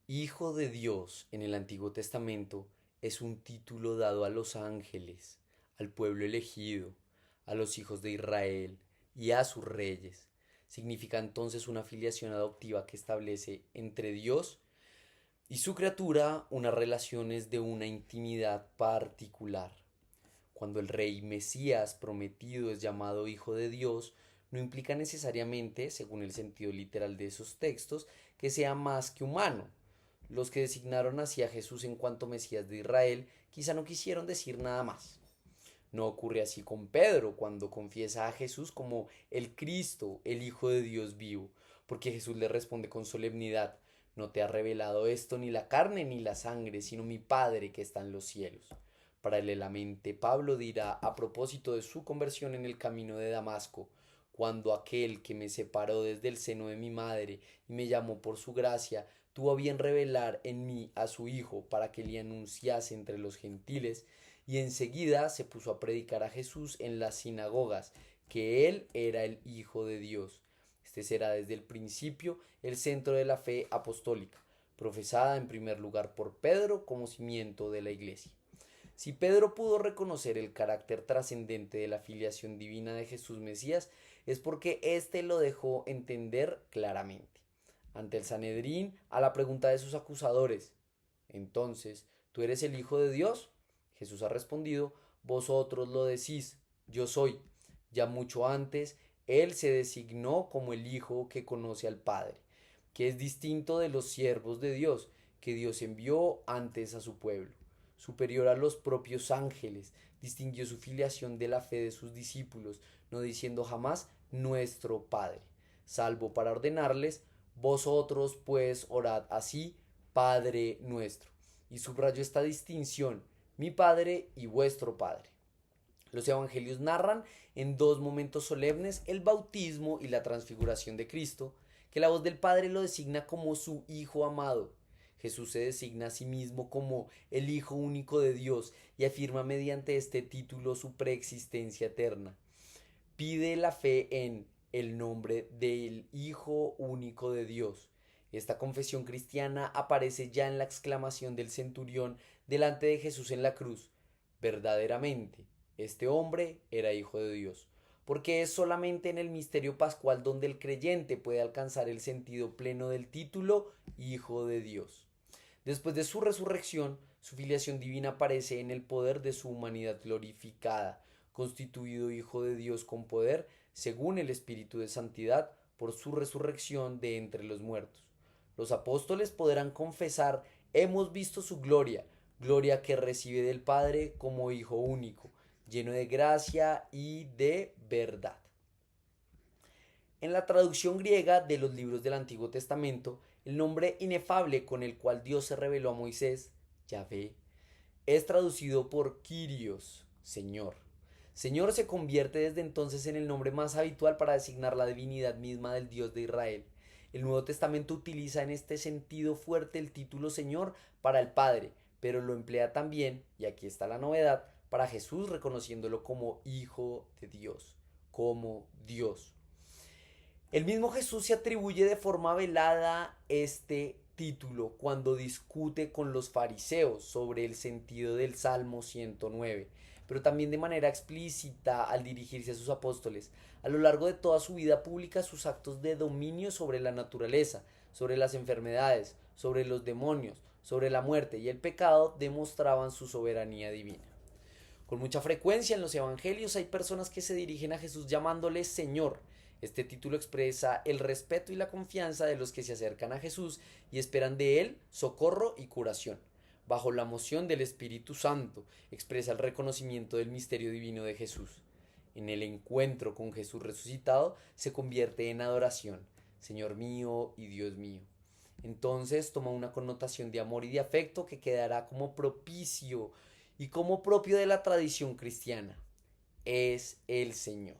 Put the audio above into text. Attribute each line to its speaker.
Speaker 1: Hijo de Dios en el Antiguo Testamento es un título dado a los ángeles, al pueblo elegido, a los hijos de Israel y a sus reyes. Significa entonces una filiación adoptiva que establece entre Dios y su criatura unas relaciones de una intimidad particular. Cuando el rey Mesías prometido es llamado Hijo de Dios, no implica necesariamente, según el sentido literal de esos textos, que sea más que humano. Los que designaron así a Jesús en cuanto Mesías de Israel quizá no quisieron decir nada más. No ocurre así con Pedro cuando confiesa a Jesús como el Cristo, el Hijo de Dios vivo, porque Jesús le responde con solemnidad: no te ha revelado esto ni la carne ni la sangre, sino mi Padre que está en los cielos. Paralelamente, Pablo dirá a propósito de su conversión en el camino de Damasco: cuando aquel que me separó desde el seno de mi madre y me llamó por su gracia, tuvo a bien revelar en mí a su Hijo para que le anunciase entre los gentiles, y enseguida se puso a predicar a Jesús en las sinagogas, que él era el Hijo de Dios. Este será desde el principio el centro de la fe apostólica, profesada en primer lugar por Pedro como cimiento de la Iglesia. Si Pedro pudo reconocer el carácter trascendente de la filiación divina de Jesús Mesías, es porque éste lo dejó entender claramente. Ante el Sanedrín, a la pregunta de sus acusadores: entonces, ¿tú eres el Hijo de Dios? Jesús ha respondido: vosotros lo decís, yo soy. Ya mucho antes, él se designó como el Hijo que conoce al Padre, que es distinto de los siervos de Dios, que Dios envió antes a su pueblo. Superior a los propios ángeles, distinguió su filiación de la fe de sus discípulos, no diciendo jamás nuestro Padre, salvo para ordenarles: vosotros pues orad así, Padre nuestro. Y subrayó esta distinción: mi Padre y vuestro Padre. Los evangelios narran en dos momentos solemnes el bautismo y la transfiguración de Cristo, que la voz del Padre lo designa como su Hijo amado. Jesús se designa a sí mismo como el Hijo único de Dios y afirma mediante este título su preexistencia eterna. Pide la fe en el nombre del Hijo único de Dios. Esta confesión cristiana aparece ya en la exclamación del centurión delante de Jesús en la cruz: verdaderamente, este hombre era hijo de Dios. Porque es solamente en el misterio pascual donde el creyente puede alcanzar el sentido pleno del título Hijo de Dios. Después de su resurrección, su filiación divina aparece en el poder de su humanidad glorificada, constituido Hijo de Dios con poder, según el Espíritu de Santidad, por su resurrección de entre los muertos. Los apóstoles podrán confesar: hemos visto su gloria, gloria que recibe del Padre como Hijo único, lleno de gracia y de verdad. En la traducción griega de los libros del Antiguo Testamento, el nombre inefable con el cual Dios se reveló a Moisés, Yahvé, es traducido por Kyrios, Señor. Señor se convierte desde entonces en el nombre más habitual para designar la divinidad misma del Dios de Israel. El Nuevo Testamento utiliza en este sentido fuerte el título Señor para el Padre, pero lo emplea también, y aquí está la novedad, para Jesús, reconociéndolo como Hijo de Dios, como Dios. El mismo Jesús se atribuye de forma velada este título cuando discute con los fariseos sobre el sentido del Salmo 109, pero también de manera explícita al dirigirse a sus apóstoles. A lo largo de toda su vida pública, sus actos de dominio sobre la naturaleza, sobre las enfermedades, sobre los demonios, sobre la muerte y el pecado demostraban su soberanía divina. Con mucha frecuencia en los evangelios hay personas que se dirigen a Jesús llamándole Señor. Este título expresa el respeto y la confianza de los que se acercan a Jesús y esperan de él socorro y curación. Bajo la moción del Espíritu Santo expresa el reconocimiento del misterio divino de Jesús. En el encuentro con Jesús resucitado se convierte en adoración: Señor mío y Dios mío. Entonces toma una connotación de amor y de afecto que quedará como propicio y como propio de la tradición cristiana. Es el Señor.